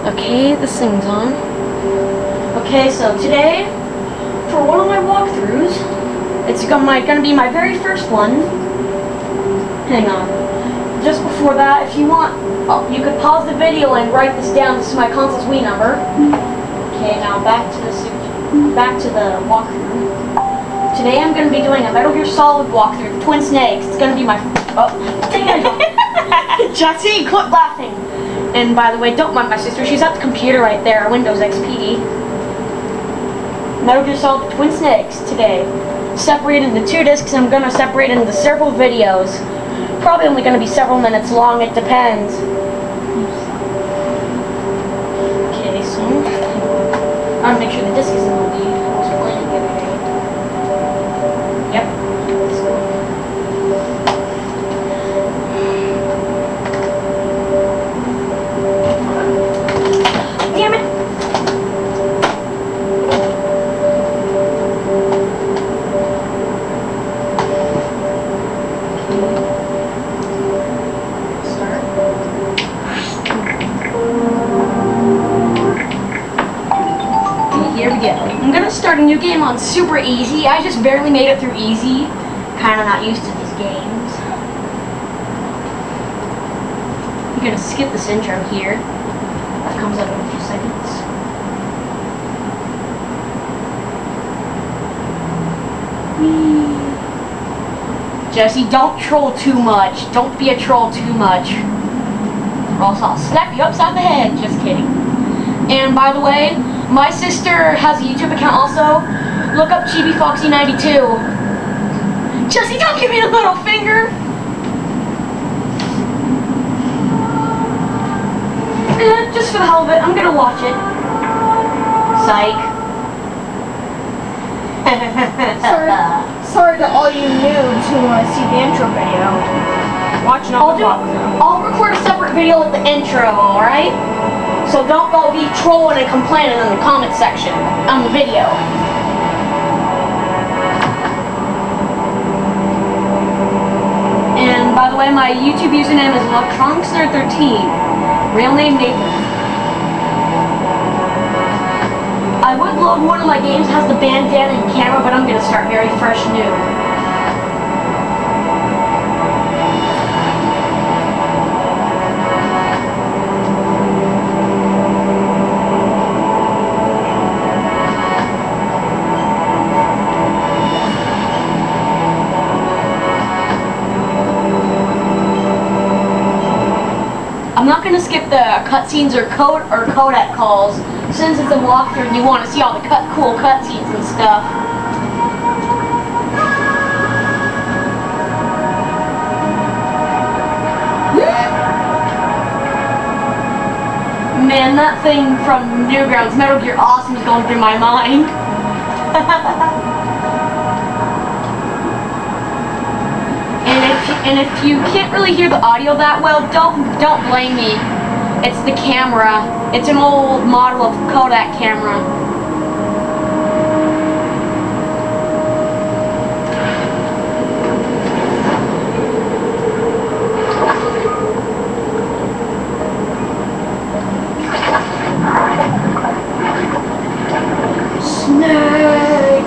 Okay, this thing's on. Okay, so today, for one of my walkthroughs, it's gonna be my very first one. Hang on. Just before that, if you want, you could pause the video and write this down. This is my console's Wii number. Okay, now back to the walkthrough. Today I'm gonna be doing a Metal Gear Solid walkthrough, Twin Snakes. It's gonna be my Jesse, quit laughing. And by the way, don't mind my sister. She's at the computer right there, Windows XP. Metal Gear Solid Twin Snakes today. Separated into 2 discs. I'm gonna separate it into several videos. Probably only gonna be several minutes long. It depends. Okay, so I want to make sure the disc is in the lead. I was playing the other day. Yep. Damn it! Start. Here we go. I'm gonna start a new game on super easy. I just barely made it through easy. Kinda not used to these games. I'm gonna skip this intro here. That comes up in a few seconds. Whee. Jesse, don't troll too much. Don't be a troll too much. Or else I'll slap you upside the head. Just kidding. And by the way, my sister has a YouTube account also. Look up ChibiFoxy92. Jesse, don't give me the little finger. Just for the hell of it, I'm gonna watch it. Psych. Sorry to all you noobs who want to see the intro video. Watch another walkthrough. I'll record a separate video with the intro, alright? So don't go be trolling and complaining in the comment section on the video. And by the way, my YouTube username is electronicsnerd13. Real name Nathan. I would load one of my games that has the bandana and camera, but I'm gonna start very fresh new. I'm not going to skip the cutscenes or codec calls, since it's a walkthrough and you want to see all the cool cutscenes and stuff. Man, that thing from Newgrounds, Metal Gear Awesome, is going through my mind. And if you can't really hear the audio that well, don't blame me. It's the camera. It's an old model of Kodak camera. Snake.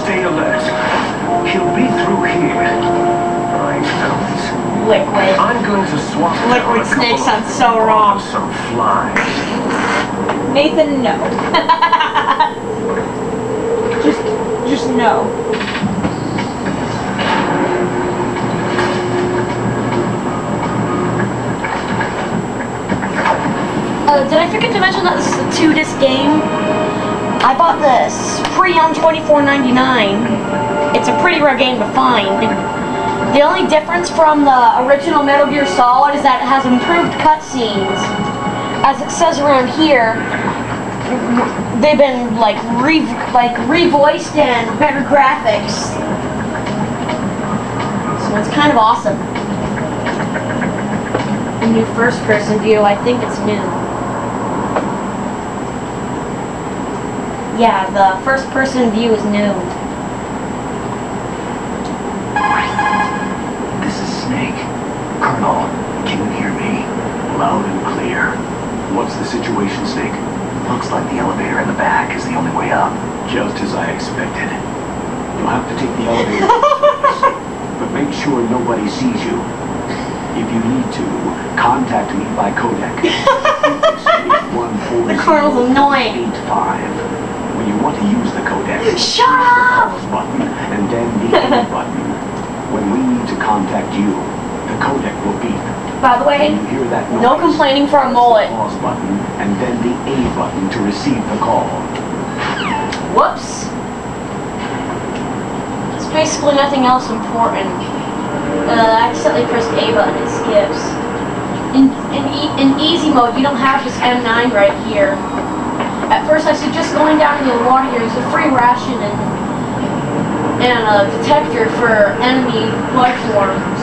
Stay alert. He'll be through here. I know it. Liquid. I'm going to swap Liquid snake sounds so wrong. some flies. Nathan, no. just no. Did I forget to mention that this is a 2-disc game? I bought this free on $24.99. It's a pretty rare game to find. The only difference from the original Metal Gear Solid is that it has improved cutscenes. As it says around here, they've been revoiced and better graphics. So it's kind of awesome. A new first-person view, I think it's new. Yeah, the first-person view is new. situation, Snake? Looks like the elevator in the back is the only way up. Just as I expected. You'll have to take the elevator, but make sure nobody sees you. If you need to, contact me by codec. The Colonel's annoying. 85. When you want to use the codec, Shut push the up! pause button and then the A button. When we need to contact you, the codec will beep. By the way, When you hear that noise, no complaining for a press mullet. the pause button and then the A button to receive the call. Whoops. There's basically nothing else important. I accidentally pressed the A button, it skips. In easy mode, you don't have this M9 right here. At first I suggest going down into the water here. There's a free ration and a detector for enemy life forms.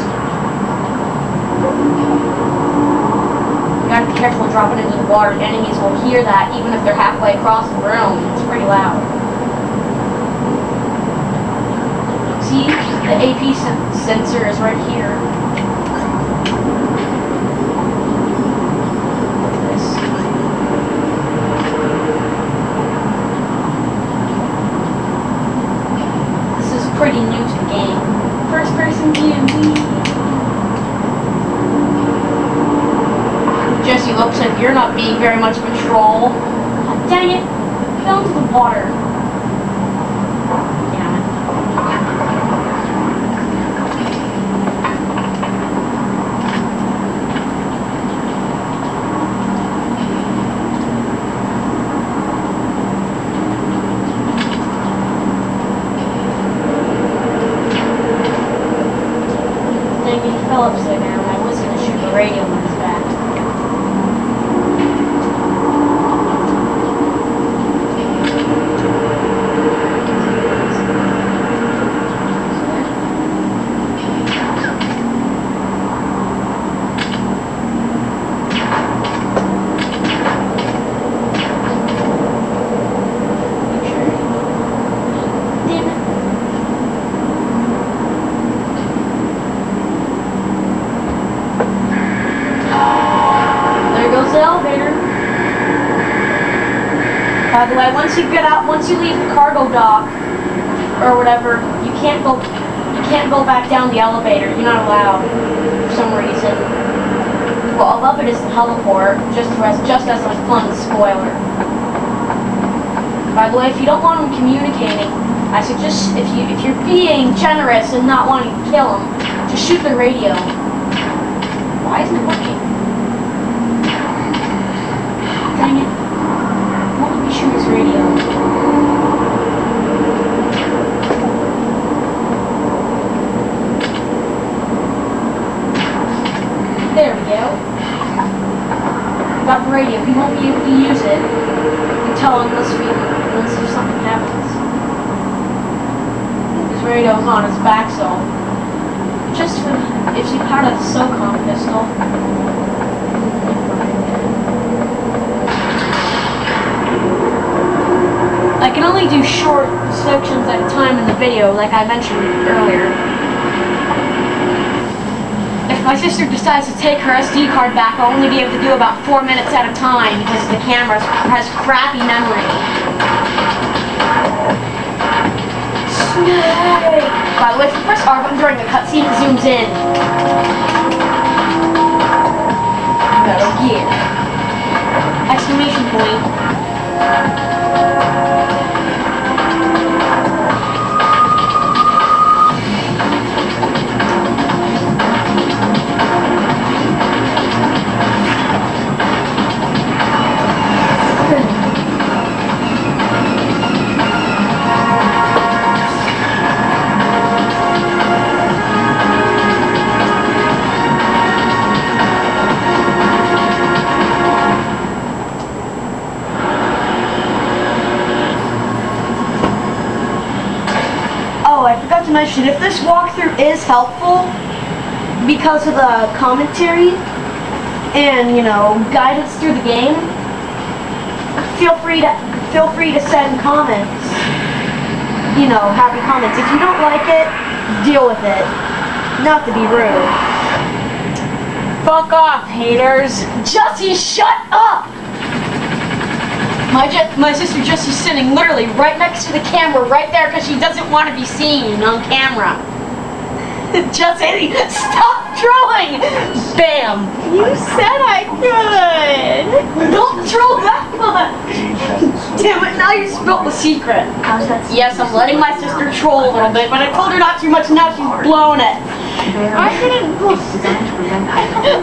You gotta be careful dropping into the water. Enemies will hear that even if they're halfway across the room. It's pretty loud. See, the AP sensor is right here. This. This is pretty new to the game. First person view. Jesse, looks like you're not being very much control. God dang it! Fell into the water. Damn it. Dang it, he fell upside down. I was gonna shoot the radio on his back. By the way, once you leave the cargo dock or whatever, you can't go back down the elevator. You're not allowed for some reason. Well, above it is the heliport, just as a fun spoiler. By the way, if you don't want them communicating, I suggest if you're being generous and not wanting to kill them, just shoot the radio. Why isn't it working? Dang it. Why don't we shoot his radio? There we go. Got the radio. We won't be able to use it unless if something happens. His radio's on his back, so just for if you had a SOCOM pistol. I can only do short sections at a time in the video, like I mentioned earlier. If my sister decides to take her SD card back, I'll only be able to do about 4 minutes at a time because the camera has crappy memory. Snake! By the way, if you press R button during the cutscene, it zooms in. Metal Gear! Exclamation point. To mention, if this walkthrough is helpful because of the commentary and guidance through the game, feel free to send comments. Happy comments. If you don't like it, deal with it. Not to be rude. Fuck off, haters. Jesse, shut up! My sister Jessie's sitting literally right next to the camera, right there, because she doesn't want to be seen on camera. Jessie, stop drawing! Bam! You said I could! Don't draw that much! Damn it, now you spilled the secret. Yes, I'm letting my sister troll a little bit, but I told her not too much, now she's blown it. I didn't look.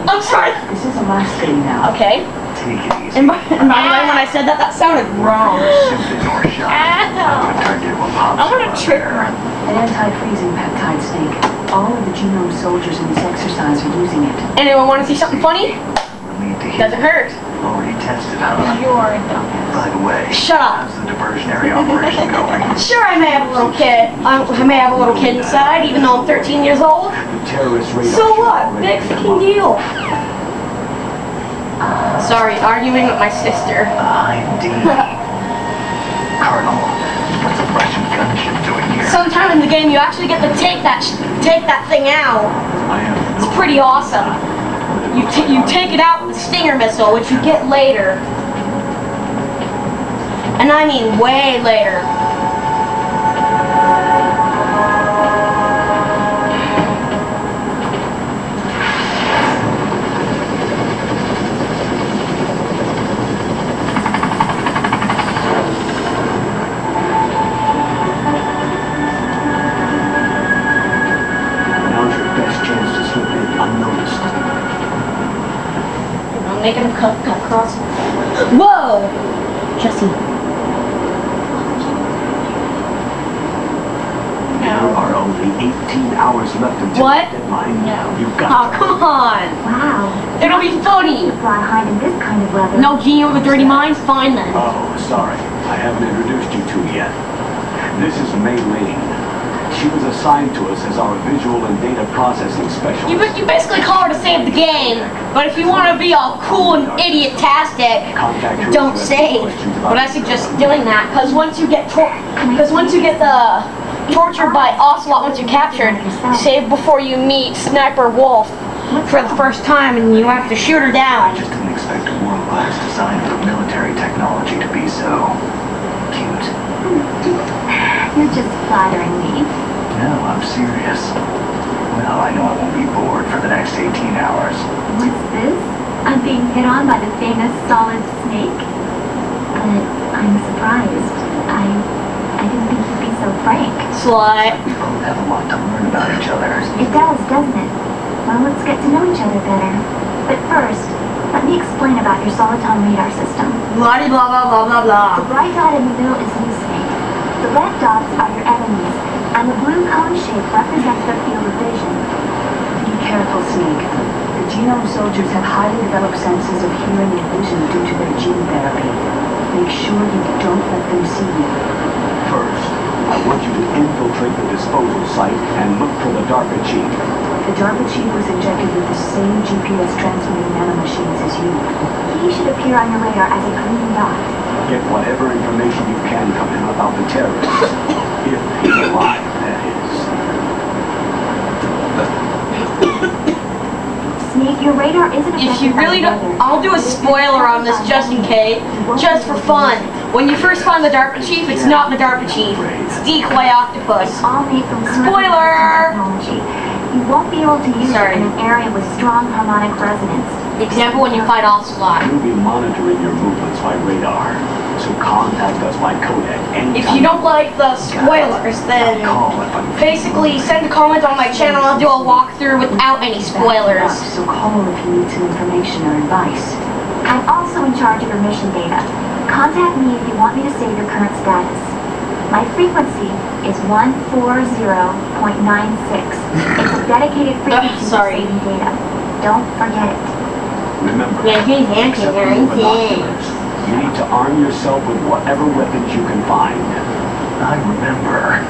I'm sorry. This is the last thing now. Okay. Take it easy. And by the way, when I said that, that sounded wrong. Simply nor shot. I would have turned into a pop I want to trick her. An anti-freezing peptide snake. All of the genome soldiers in this exercise are using it. Anyone want to see something funny? Relieved to hear. Doesn't hurt. Already tested, huh? You are a dumbass. By the way, Shut up. how's the diversionary operation going? Sure, I may have a little kid. I may have a little kid inside, even though I'm 13 years old. The terrorist radar So chip what? already Big hit fucking them deal. Sorry, arguing with my sister. Indeed. Colonel, what's a Russian gunship doing here? Sometime in the game, you actually get to take that thing out. I have It's pretty awesome. You take it out with the Stinger missile, which you get later. And I mean way later. Now's your best chance to slip in unnoticed. I'm making him cut across. Whoa! Jesse. There are only 18 hours left until What? the deadline. No. You've Oh, got come on. Wow. It'll be funny. Fly hide in this kind of weather. No genie with dirty minds? Fine then. Oh, sorry. I haven't introduced you to yet. This is May Lane. She was assigned to us as our visual and data processing specialist. You basically call her to save the game, but if you want to be all cool and idiot-tastic, Contact her don't if you have any save. questions about But I suggest doing that, because once you get tortured by Ocelot once you're captured, save before you meet Sniper Wolf for the first time, and you have to shoot her I down. just didn't expect a world-class design for military technology to be so cute. You're just flattering me. No, I'm serious. Well, I know I won't be bored for the next 18 hours. What's this? I'm being hit on by the famous solid snake? But I'm surprised. I didn't think you'd be so frank. Slut. We both have a lot to learn about each other. It does, doesn't it? Well, let's get to know each other better. But first, let me explain about your soliton radar system. Blah blah blah blah blah blah. The bright dot in the middle is you, Snake. The red dots are your enemies, and the blue cone shape represents their field of vision. Be careful, Snake. The genome soldiers have highly developed senses of hearing and vision due to their gene therapy. Make sure you don't let them see you. First, I want you to infiltrate the disposal site and look for the DARPA chief. The DARPA chief was injected with the same GPS transmitting nanomachines as you. He should appear on your radar as a green dot. Get whatever information you can from him about the terrorists. If he's alive, that is. Snake, your radar isn't If you affected by really the don't, weather. I'll do a spoiler on this just in case, just for fun. When you first find the DARPA chief, it's not the DARPA chief. It's Decoy Octopus. All made from Spoiler! technology. You won't be able to use Sorry. it in an area with strong harmonic resonance. Example when you fight Ocelot. We'll be monitoring your movements by radar. So contact us by codec anytime. If you don't like the spoilers, then basically send a comment on my channel. I'll do a walkthrough without any spoilers. So call if you need some information or advice. I'm also in charge of your mission data. Contact me if you want me to save your current status. My frequency is 140.96. It's a dedicated frequency for sorry. saving data. Don't forget it. Remember, Yeah, he's except for anti-hero, binoculars, you need to arm yourself with whatever weapons you can find. I remember.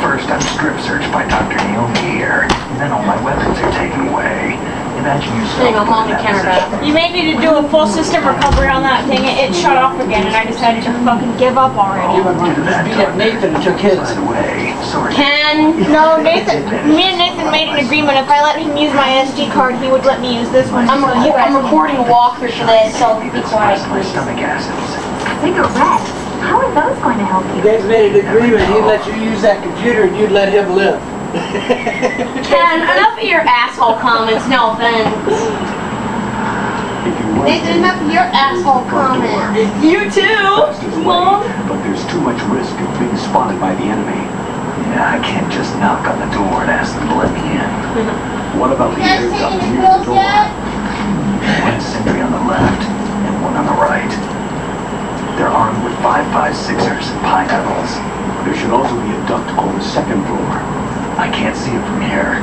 First I'm strip searched by Dr. Naomi here, and then all my weapons are taken away. Imagine yourself There you go, put in mom, the that camera position. back. You made me to do a full system recovery on that thing. It shut off again, and I decided to fucking give up already. Oh, do that, beat up Nathan and took his. By the way, sorry. No, me and Nathan made an agreement. If I let him use my SD card, he would let me use this one. I'm recording a walkthrough for this, so be quiet, My please. stomach acids. Cigarettes? How are those going to help You you? guys made an agreement. He'd let you use that computer and you'd let him live. Ken, enough of your asshole comments, no offense. If you wait, Nathan, enough of your asshole comments. You too, Mom. but there's too much risk of being spotted by the enemy. Yeah, I can't just knock on the door and ask them to let me in. What about You the guys air taking duct the near the pills door? yet? One sentry on the left and one on the right. They're armed with 5.56ers and pineapples. There should also be a duct on the second floor. I can't see it from here.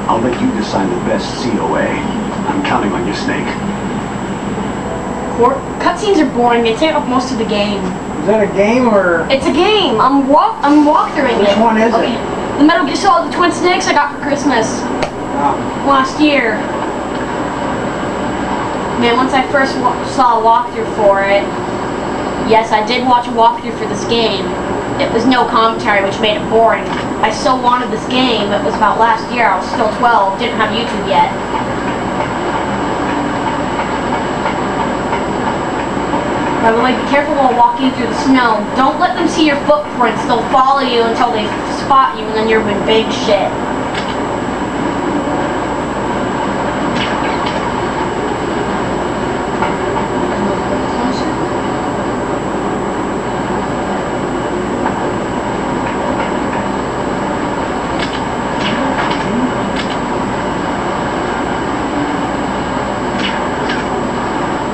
I'll let you decide the best COA. I'm counting on you, Snake. Cutscenes are boring. They take up most of the game. Is that a game or? It's a game. I'm walkthroughing it. Which one is it? The Metal Gear Solid, the Twin Snakes I got for Christmas last year. Man, once I first saw a walkthrough for it, yes, I did watch a walkthrough for this game. It was no commentary, which made it boring. I still wanted this game. It was about last year. I was still 12, didn't have YouTube yet. By the way, be careful while walking through the snow. Don't let them see your footprints. They'll follow you until they spot you, and then you're in big shit.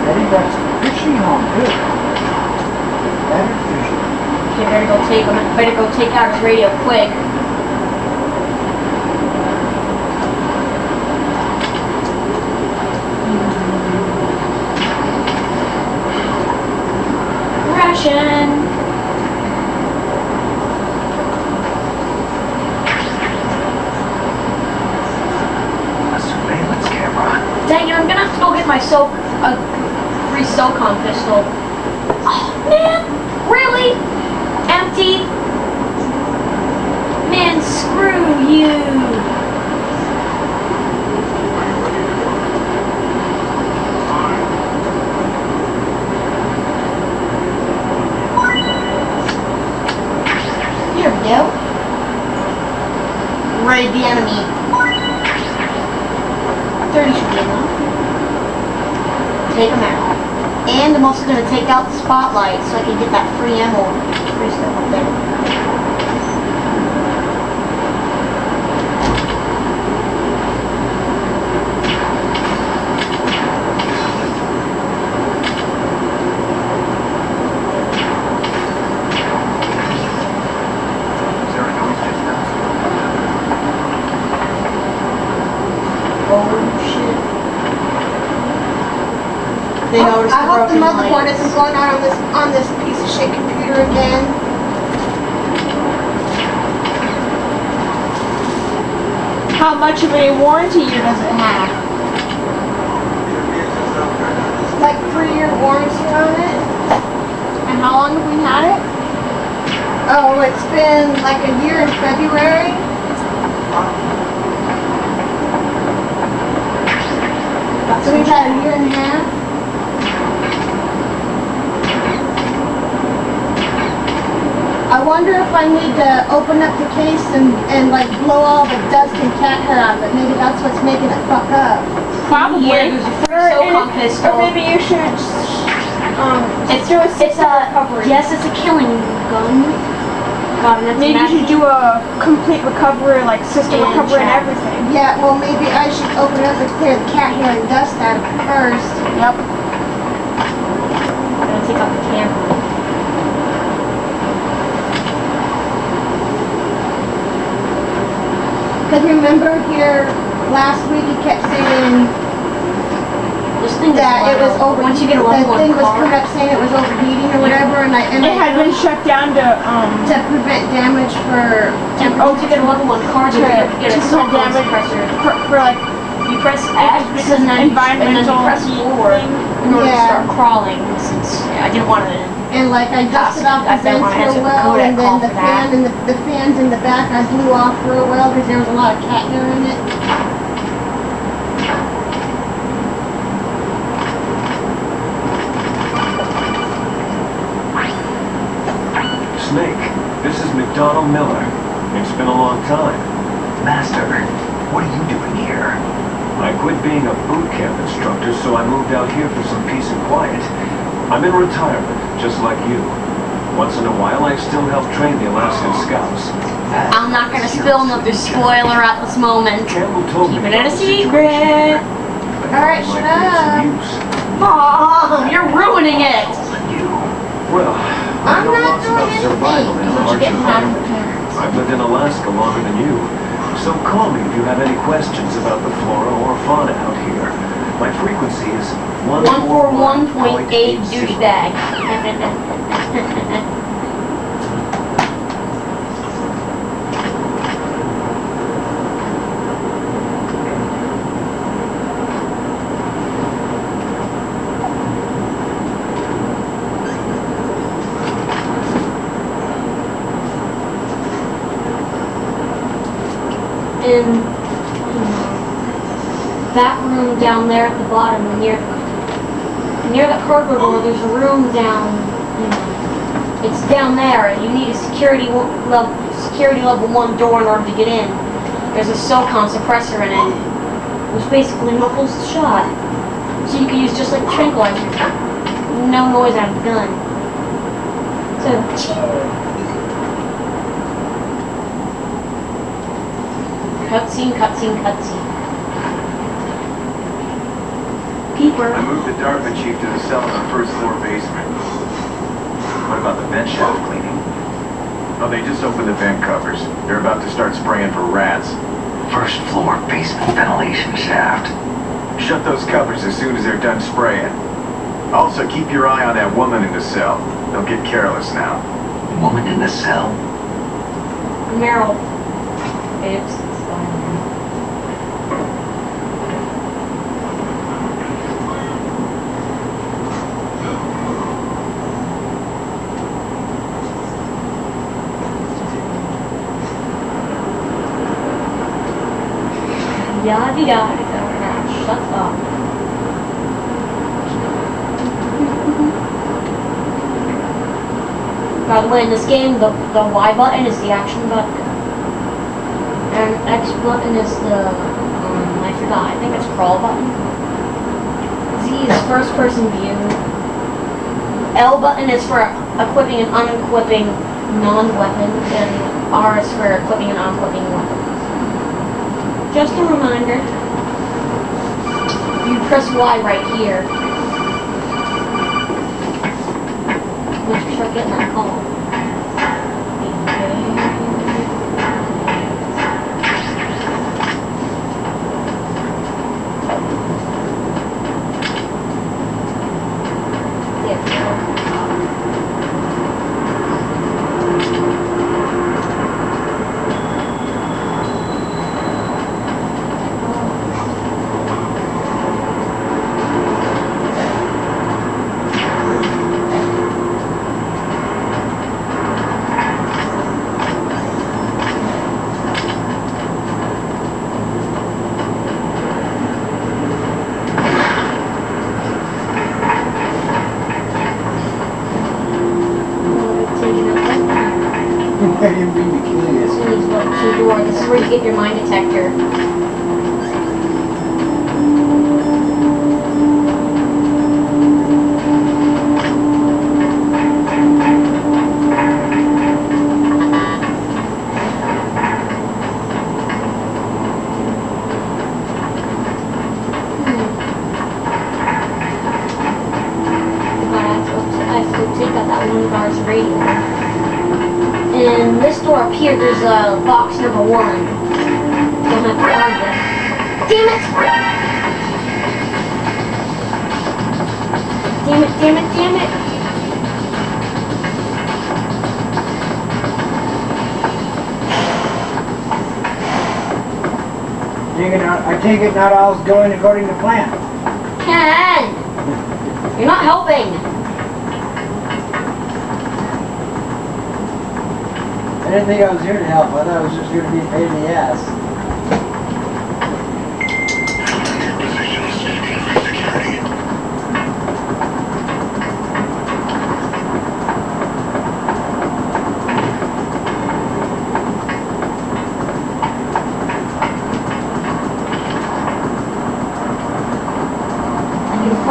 Eddie, that's fishing on good. Better fishing. Okay, better go take out his radio quick. Ration. A surveillance camera. Dang it, I'm gonna have to go get my free SOCOM pistol. Oh, man, really? Empty? Man, screw you. Here we go. Raid the enemy. 30 should be enough. Take them out. And I'm also going to take out the spotlight so I can get that free ammo. Free stuff up there. Is there a noise just now? Oh shit. They noticed I hope the broken motherboard lights. isn't going out on this piece of shit computer again. How much of a warranty year does it have? Like 3-year warranty on it. And how long have we had it? Oh, it's been like a year in February. So we've had a year and a half. I wonder if I need to open up the case and like blow all the dust and cat hair out of it. Maybe that's what's making it fuck up. Probably. Yeah, there's a free SOCOM pistol. Or maybe you should It's do a system recovery. Yes, it's a killing gun. God, and that's Maybe you should do a complete recovery, like system And recovery and check. everything. Yeah, well maybe I should open up and clear the cat hair and dust out of it first. Yep. I'm gonna take out the camera. Because remember here last week he kept saying This thing is that it was loud. overheating. Once you get a The level thing one was coming car, up saying it was overheating or whatever, and I It had been shut down to prevent damage for once you get a level one car, you get a to SOCOM damage suppressor. for like You press X and then you environmental press forward thing. in order to Yeah. start crawling. Since I didn't want to. and like I dusted off I the bet vents when I answered real the well, code, I and then called the for that. fan and the fans in the back I blew off real well because there was a lot of cat hair in it. Snake, this is McDonald Miller. It's been a long time. Master, what are you doing here? I quit being a boot camp instructor, so I moved out here for some peace and quiet. I'm in retirement, just like you. Once in a while, I still help train the Alaskan Scouts. I'm not gonna spill another spoiler at this moment. Campbell told me Keep it a about the secret. situation. Alright, Might shut be of some up. use. Mom, you're ruining it. Well, I I'm know not lots doing about survival in anything. a What you harsh getting out of the environment. parents? I've lived in Alaska longer than you, so call me if you have any questions about the flora or fauna out here. My frequency is 141.8 douchebag. In that room down there at the bottom, near the cargo door, there's a room down. It's down there, and you need a security level 1 door in order to get in. There's a SOCOM suppressor in it, which basically muffles the shot, so you can use just like tranquilizer. No noise out of the gun. So. Cutscene, cutscene, cutscene. Peeper. I moved the DARPA chief to the cell in the first floor basement. What about the vent shaft cleaning? Oh, they just opened the vent covers. They're about to start spraying for rats. First floor basement ventilation shaft. Shut those covers as soon as they're done spraying. Also, keep your eye on that woman in the cell. Don't get careless now. Woman in the cell? Meryl. Oops. Yada-yada-yada. Shut up. By the way, in this game, the Y button is the action button, and X button is the, I forgot, I think it's crawl button. Z is first person view. L button is for equipping and unequipping non-weapon, and R is for equipping and unequipping weapons. Just a reminder, you press Y right here. Let's start getting that call. I didn't mean to kill you. This is where you get your mine detector. I have to take out that one bar's radio. In this door up here, there's a box number 1. Don't have to argue. Damn it! Damn it, damn it, damn it! I take it not all's going according to plan. Ken! You're not helping! I didn't think I was here to help. I thought I was just here to be a pain in the ass.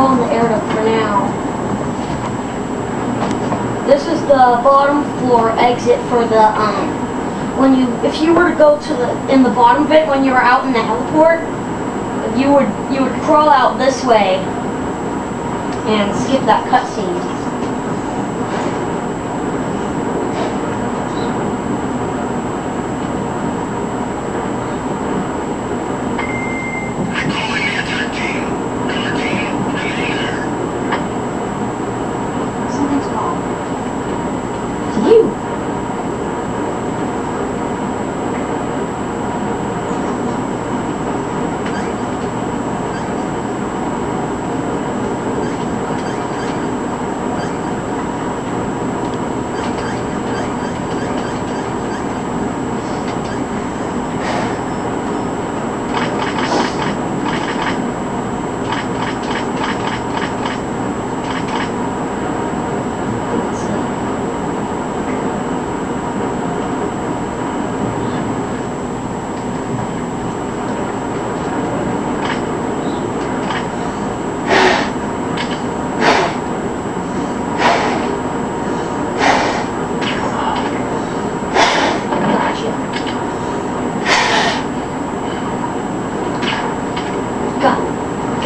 go in the air duct for now. This is the bottom floor exit for the if you were to go to in the bottom of it when you were out in the heliport, you would crawl out this way and skip that cutscene. Something's wrong. It's you.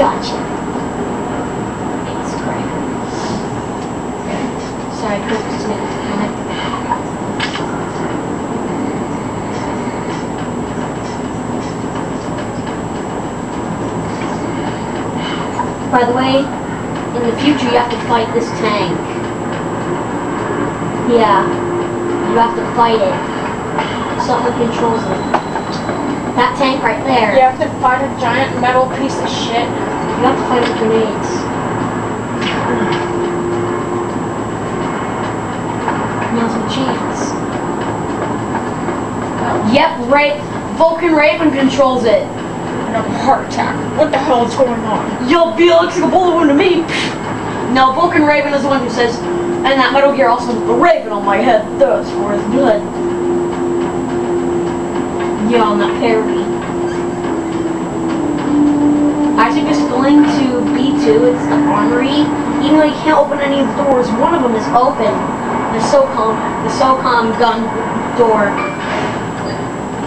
Gotcha. It's correct. Sorry, Chris. By the way, in the future you have to fight this tank. Yeah, you have to fight it. Someone controls it. That tank right there. You have to fight a giant metal piece of shit. You have to fight with grenades. Now's a chance. Yep, Vulcan Raven controls it. And a heart attack. What the hell is going on? Yo, Felix, you can pull one to me. No, Vulcan Raven is the one who says, and that Metal Gear also has the raven on my head thirsts for his blood. Yeah, on that parody. Isaac is going to B2, it's the armory. Even though you can't open any of the doors, one of them is open. The SOCOM gun door.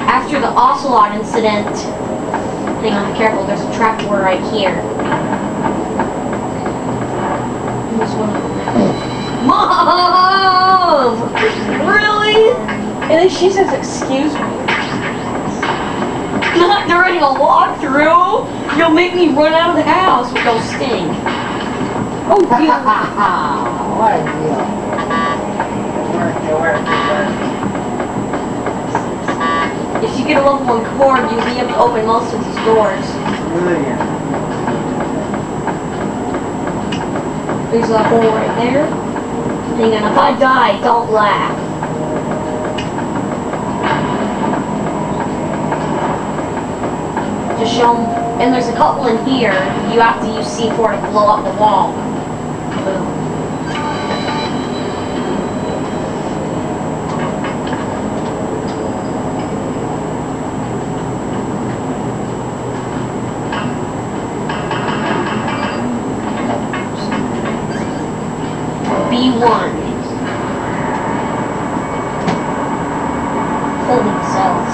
After the Ocelot incident, hang on, be careful, there's a trap door right here. There's one of them there. Mom! Really? And then she says, excuse me. Not during a walkthrough! You'll make me run out of the house with those sting. Oh dear. What a deal. Work. If you get a level 1 cord, you'll be able to open most of these doors. Brilliant. There's a hole right there. Hang on, if I die, don't laugh. Just show them. And there's a couple in here. You have to use C4 to blow up the wall. Boom. B1. Holding cells.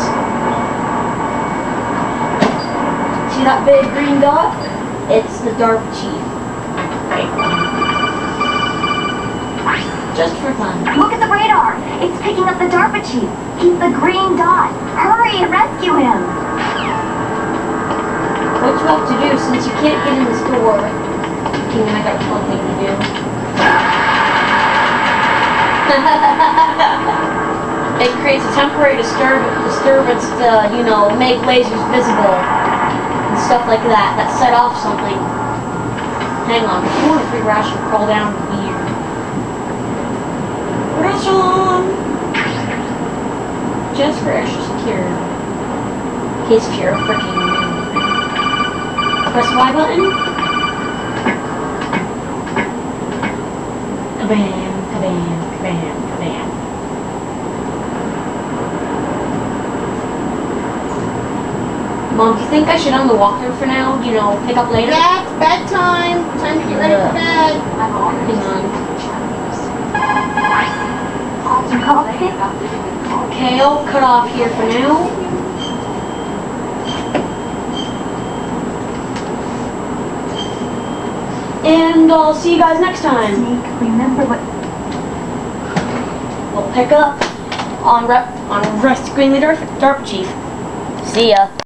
See that big green dot? It's the DARPA chief. Right. Just for fun. Look at the radar. It's picking up the DARPA chief. He's the green dot. Hurry and rescue him. What you have to do, since you can't get in this door, I got a fun thing to do. It creates a temporary disturbance to, make lasers visible and stuff like that. That set off something. Hang on, if you want a free ration, crawl down here. Ration! Just for extra security. In case if you're a freaking noob. Press Y button. Kabam, kabam, kabam, kabam. Mom, do you think I should end the walkthrough for now? You know, pick up later? Yeah, it's bedtime. Time to get ready for bed. Hang on. You called sick? Okay, I'll cut off here for now. And I'll see you guys next time. Snake, remember what... We'll pick up on Rescuing the Derp Chief. See ya.